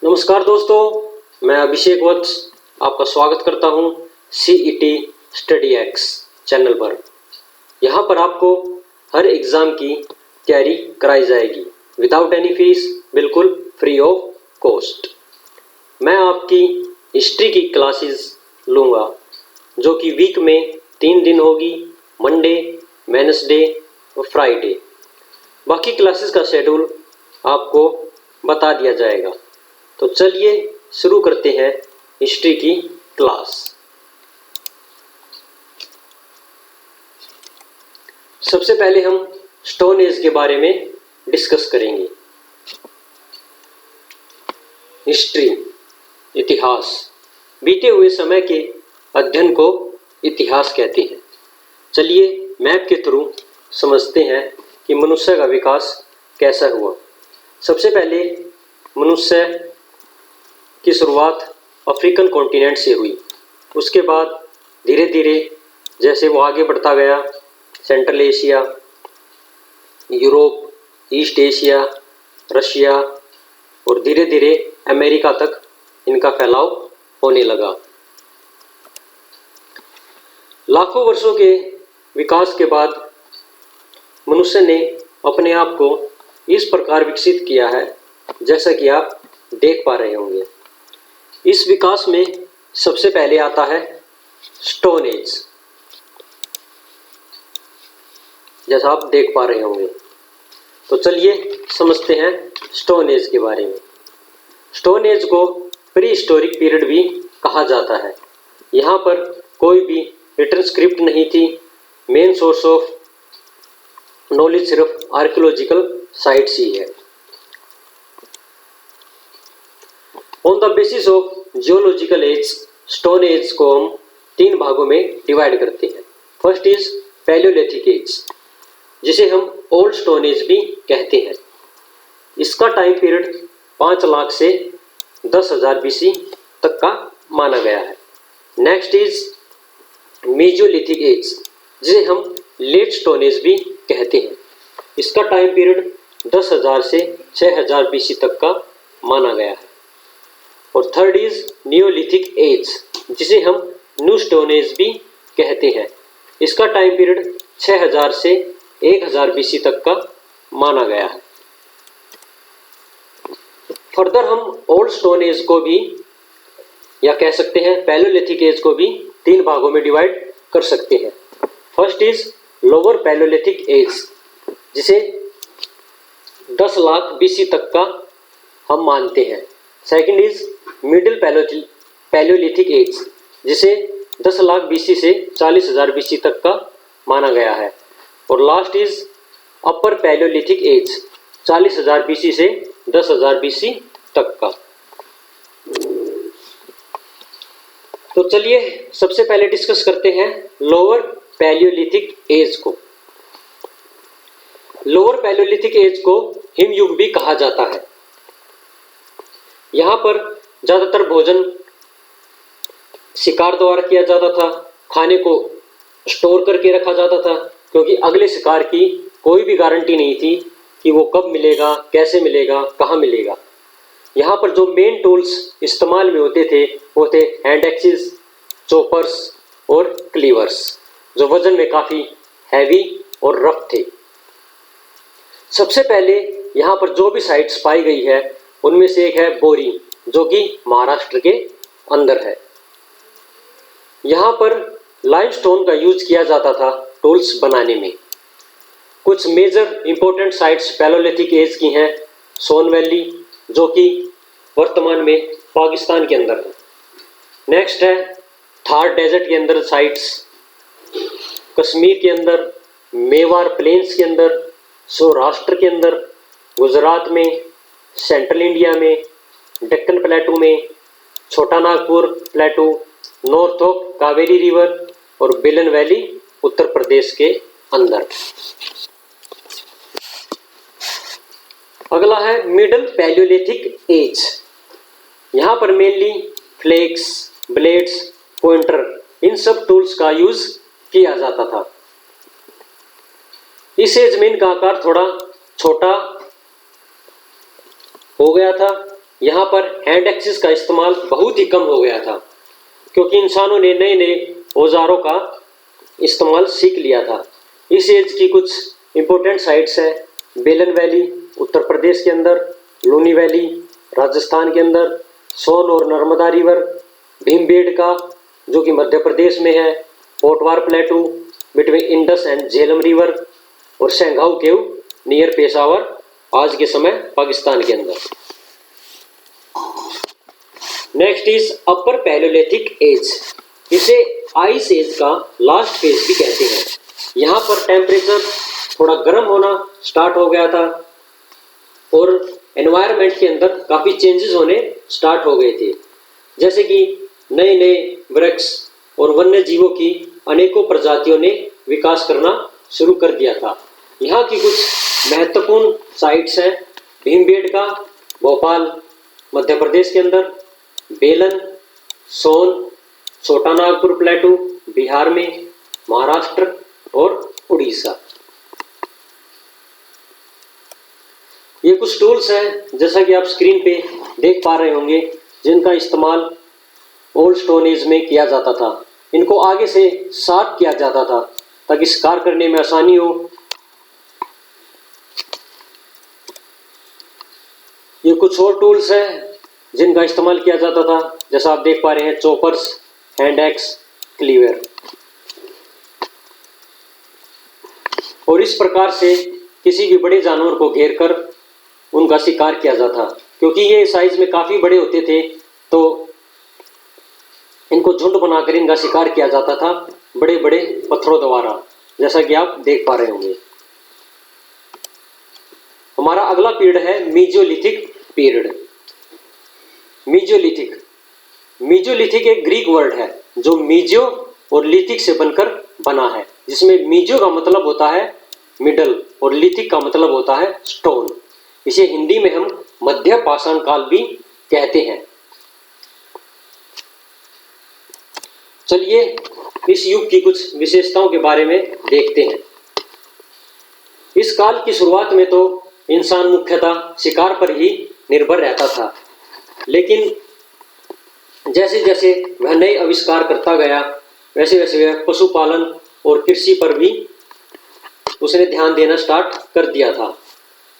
नमस्कार दोस्तों, मैं अभिषेक वत्स आपका स्वागत करता हूं CET स्टडी एक्स चैनल पर। यहां पर आपको हर एग्ज़ाम की तैयारी कराई जाएगी विदाउट एनी फीस, बिल्कुल फ्री ऑफ कॉस्ट। मैं आपकी हिस्ट्री की क्लासेस लूँगा जो कि वीक में 3 दिन होगी, मंडे, वेडनेसडे और फ्राइडे। बाकी क्लासेस का शेड्यूल आपको बता दिया जाएगा। तो चलिए शुरू करते हैं हिस्ट्री की क्लास। सबसे पहले हम स्टोन एज के बारे में डिस्कस करेंगे। हिस्ट्री, इतिहास, बीते हुए समय के अध्ययन को इतिहास कहते हैं। चलिए मैप के थ्रू समझते हैं कि मनुष्य का विकास कैसा हुआ। सबसे पहले मनुष्य की शुरुआत अफ्रीकन कॉन्टिनेंट से हुई। उसके बाद धीरे धीरे जैसे वो आगे बढ़ता गया, central Asia, Europe, east Asia, Russia और धीरे धीरे अमेरिका तक इनका फैलाव होने लगा। लाखों वर्षों के विकास के बाद मनुष्य ने अपने आप को इस प्रकार विकसित किया है जैसा कि आप देख पा रहे होंगे। इस विकास में सबसे पहले आता है स्टोन एज, जैसा आप देख पा रहे होंगे। तो चलिए समझते हैं स्टोन एज के बारे में। स्टोन एज को प्री हिस्टोरिक पीरियड भी कहा जाता है। यहाँ पर कोई भी रिटन स्क्रिप्ट नहीं थी। मेन सोर्स ऑफ नॉलेज सिर्फ आर्कियोलॉजिकल साइट्स ही है। On the basis of geological age, stone age को हम 3 भागों में डिवाइड करते हैं। फर्स्ट इज पैलियोलिथिक एज, जिसे हम ओल्ड स्टोन एज भी कहते हैं। इसका टाइम पीरियड 5 लाख से 10,000 BC तक का माना गया है। नेक्स्ट इज मेसोलिथिक एज, जिसे हम लेट स्टोन एज भी कहते हैं। इसका टाइम पीरियड 10,000 से 6,000 BC तक का माना गया है। और थर्ड इज नियोलिथिक एज, जिसे हम न्यू स्टोन एज भी कहते हैं। इसका टाइम पीरियड 6,000 से 1,000 BC तक का माना गया है। फर्दर हम ओल्ड स्टोन एज को भी, या कह सकते हैं पैलियोलिथिक एज को भी 3 भागों में डिवाइड कर सकते हैं। First is lower palaeolithic age, जिसे 10 लाख BC तक का हम मानते हैं। Second is middle palaeolithic age, जिसे 10 लाख BC से 40,000 BC तक का माना गया है। और last is upper palaeolithic age, 40,000 BC से 10,000 BC तक का। तो चलिए सबसे पहले डिस्कस करते हैं लोअर पैलियोलिथिक एज को। लोअर पैलियोलिथिक एज को हिमयुग भी कहा जाता है। यहाँ पर ज़्यादातर भोजन शिकार द्वारा किया जाता था। खाने को स्टोर करके रखा जाता था, क्योंकि अगले शिकार की कोई भी गारंटी नहीं थी कि वो कब मिलेगा, कैसे मिलेगा, कहाँ मिलेगा। यहाँ पर जो मेन टूल्स इस्तेमाल में होते थे वो थे हैंड एक्सिस, चॉपर्स और क्लीवर्स, जो वजन में काफ़ी हैवी और रफ थे। सबसे पहले यहाँ पर जो भी साइट्स पाई गई है उनमें से एक है बोरी, जो कि महाराष्ट्र के अंदर है। यहाँ पर लाइमस्टोन का यूज किया जाता था टूल्स बनाने में। कुछ major important sites palaeolithic age की हैं। सोन वैली, जो कि वर्तमान में पाकिस्तान के अंदर है। नेक्स्ट है थार डेजर्ट के अंदर साइट्स, कश्मीर के अंदर, मेवाड़ प्लेन्स के अंदर, सौराष्ट्र के अंदर, गुजरात में, सेंट्रल इंडिया में, डेक्कन प्लेटू में, छोटा Nagpur प्लेटू, north of Kaveri river और बेलन वैली उत्तर प्रदेश के अंदर। अगला है मिडल पैलियोलिथिक एज। यहाँ पर मेनली फ्लेक्स, ब्लेड्स, पॉइंटर, इन सब टूल्स का यूज किया जाता था। इस एज में इनका आकार थोड़ा छोटा हो गया था यहाँ पर हैंड एक्सिस का इस्तेमाल बहुत ही कम हो गया था, क्योंकि इंसानों ने नए नए औजारों का इस्तेमाल सीख लिया था। इस एज की कुछ इम्पोर्टेंट साइट्स हैं: बेलन वैली उत्तर प्रदेश के अंदर, लूनी वैली राजस्थान के अंदर, सोन और नर्मदा रिवर, भीमबेडका जो कि मध्य प्रदेश में है, Potwar प्लेटू between Indus and Jhelum river, और सेंघाऊ केव नियर पेशावर आज के समय पाकिस्तान के अंदर। Next is upper palaeolithic age. इसे आइस एज का लास्ट फेज भी कहते हैं। यहाँ पर टेम्परेचर थोड़ा गर्म होना स्टार्ट हो गया था और एनवायरनमेंट के अंदर काफ़ी चेंजेस होने स्टार्ट हो गए थे, जैसे कि नए नए वृक्ष और वन्य जीवों की अनेकों प्रजातियों ने विकास करना शुरू कर दिया था। यहाँ की कुछ महत्वपूर्ण साइट्स हैं: भीमबेडका भोपाल मध्य प्रदेश के अंदर, बेलन, सोन, छोटा नागपुर प्लेटू बिहार में, महाराष्ट्र और उड़ीसा। ये कुछ टूल्स हैं जैसा कि आप स्क्रीन पे देख पा रहे होंगे, जिनका इस्तेमाल ओल्ड स्टोन एज में किया जाता था। इनको आगे से शार्प किया जाता था ताकि शिकार करने में आसानी हो। ये कुछ और टूल्स हैं जिनका इस्तेमाल किया जाता था, जैसा आप देख पा रहे हैं: चॉपर्स, हैंड एक्स, क्लीवर। और इस प्रकार से किसी भी बड़े जानवर को घेरकर उनका शिकार किया जाता, क्योंकि ये साइज में काफ़ी बड़े होते थे, तो इनको झुंड बनाकर इनका शिकार किया जाता था बड़े बड़े पत्थरों द्वारा, जैसा कि आप देख पा रहे होंगे। हमारा अगला पीरियड है मीजोलिथिक पीरियड। मीजोलिथिक मीजोलिथिक एक ग्रीक वर्ड है जो मीजो और लिथिक से बनकर बना है, जिसमें मीजो का मतलब होता है मिडल और लिथिक का मतलब होता है स्टोन। इसे हिंदी में हम मध्य पाषाण काल भी कहते हैं। चलिए इस युग की कुछ विशेषताओं के बारे में देखते हैं। इस काल की शुरुआत में तो इंसान मुख्यतः शिकार पर ही निर्भर रहता था, लेकिन जैसे जैसे वह नए आविष्कार करता गया, वैसे वैसे वह पशुपालन और कृषि पर भी उसने ध्यान देना स्टार्ट कर दिया था।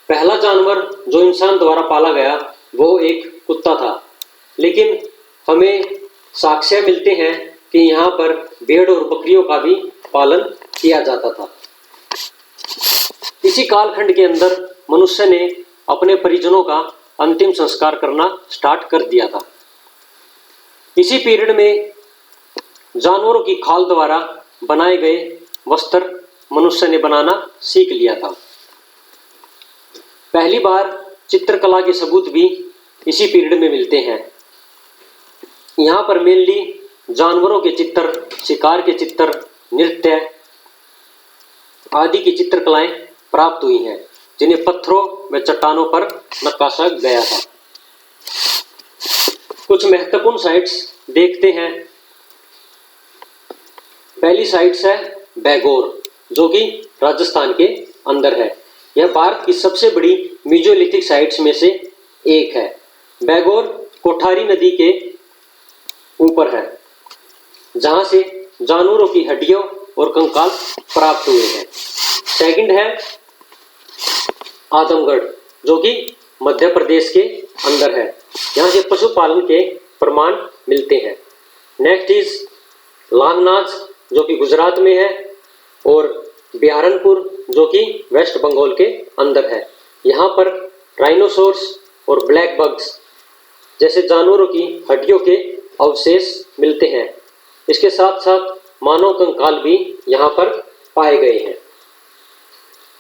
पहला जानवर जो इंसान द्वारा पाला गया वो एक कुत्ता था, लेकिन हमें साक्ष्य मिलते हैं कि यहाँ पर भेड़ और बकरियों का भी पालन किया जाता था। इसी कालखंड के अंदर मनुष्य ने अपने परिजनों का अंतिम संस्कार करना स्टार्ट कर दिया था। इसी पीरियड में जानवरों की खाल द्वारा बनाए गए वस्त्र मनुष्य ने बनाना सीख लिया था। पहली बार चित्रकला के सबूत भी इसी पीरियड में मिलते हैं। यहाँ पर मेनली जानवरों के चित्र, शिकार के चित्र, नृत्य आदि की चित्रकलाएं प्राप्त हुई हैं, जिन्हें पत्थरों व चट्टानों पर नक्काशा गया था। कुछ महत्वपूर्ण साइट्स देखते हैं। पहली साइट्स है बैगोर, जो कि राजस्थान के अंदर है। यह भारत की सबसे बड़ी मीजोलिथिक साइट्स में से एक है। बैगोर कोठारी नदी के ऊपर है, जहां से जानवरों की हड्डियों और कंकाल प्राप्त हुए हैं। सेकंड है आदमगढ़, जो कि मध्य प्रदेश के अंदर है। यहाँ से पशुपालन के प्रमाण मिलते हैं। नेक्स्ट इज लांगनाज, जो कि गुजरात में है, और बिहारनपुर, जो कि वेस्ट बंगाल के अंदर है। यहाँ पर राइनोसोर्स और ब्लैक बग्स जैसे जानवरों की हड्डियों के अवशेष मिलते हैं। इसके साथ साथ मानव कंकाल भी यहाँ पर पाए गए हैं।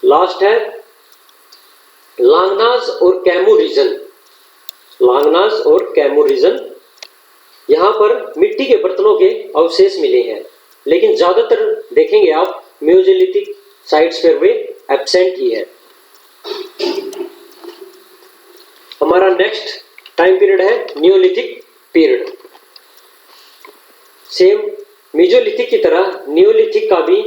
लास्ट है लांगनाज और कैमू रीजन। लांगनाज और कैमू रीजन, यहाँ पर मिट्टी के बर्तनों के अवशेष मिले हैं, लेकिन ज़्यादातर देखेंगे आप मेसोलिथिक साइट्स पर वे एब्सेंट ही है। हमारा नेक्स्ट टाइम पीरियड है नियोलिथिक पीरियड। सेम मेसोलिथिक की तरह नियोलिथिक का भी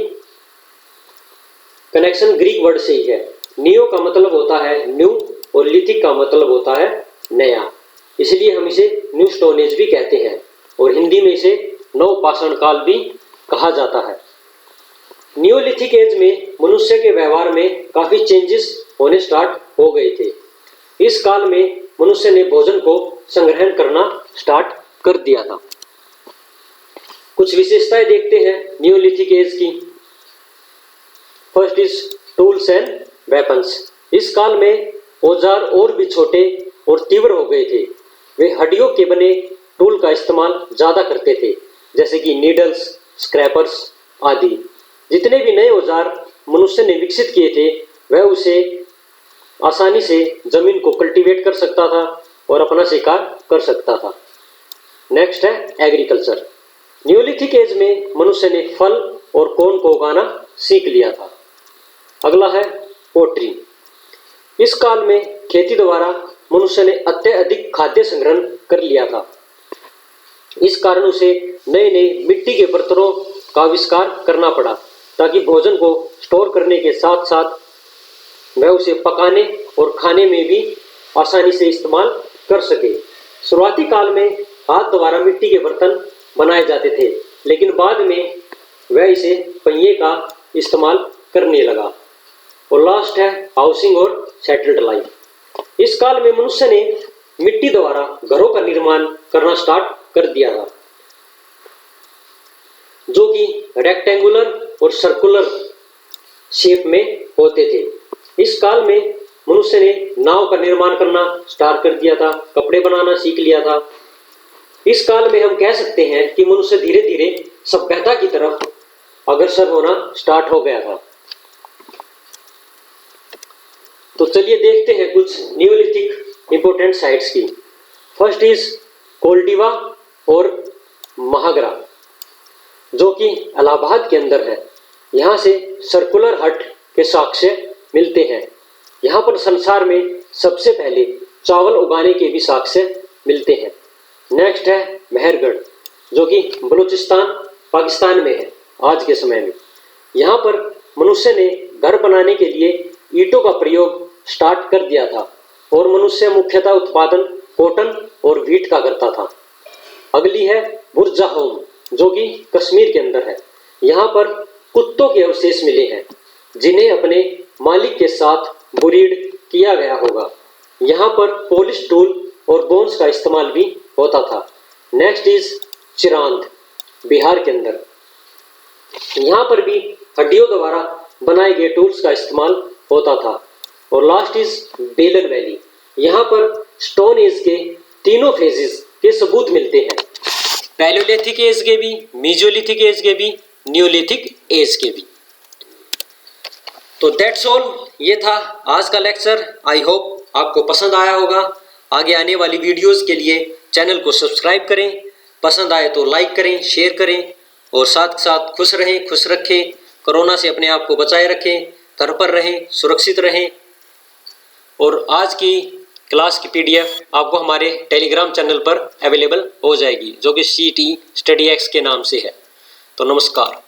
कनेक्शन ग्रीक वर्ड से ही है। नियो का मतलब होता है न्यू और लिथिक का मतलब होता है नया। इसलिए हम इसे न्यू स्टोन एज भी कहते हैं और हिंदी में इसे नवपाषाण काल भी कहा जाता है। नियोलिथिक एज में मनुष्य के व्यवहार में काफ़ी चेंजेस होने स्टार्ट हो गए थे। इस काल में मनुष्य ने भोजन को संग्रहण करना स्टार्ट कर दिया था। कुछ विशेषताएं देखते हैं नियोलिथिक एज की। First is tools and weapons. इस काल में औजार और भी छोटे और तीव्र हो गए थे। वे हड्डियों के बने टूल का इस्तेमाल ज़्यादा करते थे, जैसे कि नीडल्स, स्क्रैपर्स आदि। जितने भी नए औजार मनुष्य ने विकसित किए थे वह उसे आसानी से जमीन को कल्टीवेट कर सकता था और अपना शिकार कर सकता था। नेक्स्ट है एग्रीकल्चर। नियोलिथिक एज में मनुष्य ने फल और कॉर्न को उगाना सीख लिया था। अगला है पोट्री। इस काल में खेती द्वारा मनुष्य ने अत्यधिक खाद्य संग्रहण कर लिया था। इस कारण उसे नए नए मिट्टी के बर्तनों का आविष्कार करना पड़ा ताकि भोजन को स्टोर करने के साथ साथ वह उसे पकाने और खाने में भी आसानी से इस्तेमाल कर सके। शुरुआती काल में हाथ द्वारा मिट्टी के बर्तन बनाए जाते थे, लेकिन बाद में वह इसे पहिए का इस्तेमाल करने लगा। और लास्ट है हाउसिंग और सेटल्ड लाइफ। इस काल में मनुष्य ने मिट्टी द्वारा घरों का निर्माण करना स्टार्ट कर दिया था, जो कि रेक्टेंगुलर और सर्कुलर शेप में होते थे। इस काल में मनुष्य ने नाव का निर्माण करना स्टार्ट कर दिया था, कपड़े बनाना सीख लिया था। इस काल में हम कह सकते हैं कि मनुष्य धीरे धीरे सभ्यता की तरफ अग्रसर होना स्टार्ट हो गया था। तो चलिए देखते हैं कुछ नियोलिथिक इंपोर्टेंट साइट्स की। फर्स्ट इज कोल्डिवा और महागरा, जो कि इलाहाबाद के अंदर है। यहाँ से सर्कुलर हट के साक्ष्य मिलते हैं। यहाँ पर संसार में सबसे पहले चावल उगाने के भी साक्ष्य मिलते हैं। नेक्स्ट है मेहरगढ़, जो कि बलूचिस्तान पाकिस्तान में है आज के समय में। यहाँ पर मनुष्य ने घर बनाने के लिए ईंटों का प्रयोग स्टार्ट कर दिया था और मनुष्य मुख्यतः उत्पादन कॉटन और व्हीट का करता था। अगली है बुर्जाहोम, जो कि कश्मीर के अंदर है। यहाँ पर कुत्तों के अवशेष मिले हैं जिन्हें अपने मालिक के साथ ब्रीड किया गया होगा। यहाँ पर पॉलिश टूल और बोन्स का इस्तेमाल भी होता था। नेक्स्ट इज चिरांद, बिहार के अंदर। यहाँ पर भी हड्डियों द्वारा बनाए गए टूल्स का इस्तेमाल होता था। और लास्ट इज बेलन वैली। यहाँ पर स्टोन एज के तीनों फेजेस के सबूत मिलते हैं, पैलियोलिथिक एज के भी, मेसोलिथिक एज के भी, नियोलिथिक एज के भी। तो दैट्स ऑल, ये था आज का लेक्चर। आई होप आपको पसंद आया होगा। आगे आने वाली वीडियोस के लिए चैनल को सब्सक्राइब करें, पसंद आए तो लाइक करें, शेयर करें और साथ साथ खुश रहें, खुश रखें, कोरोना से अपने आप को बचाए रखें, घर पर रहें, सुरक्षित रहें। और आज की क्लास की PDF आपको हमारे टेलीग्राम चैनल पर अवेलेबल हो जाएगी, जो कि CT स्टडी एक्स के नाम से है। तो नमस्कार।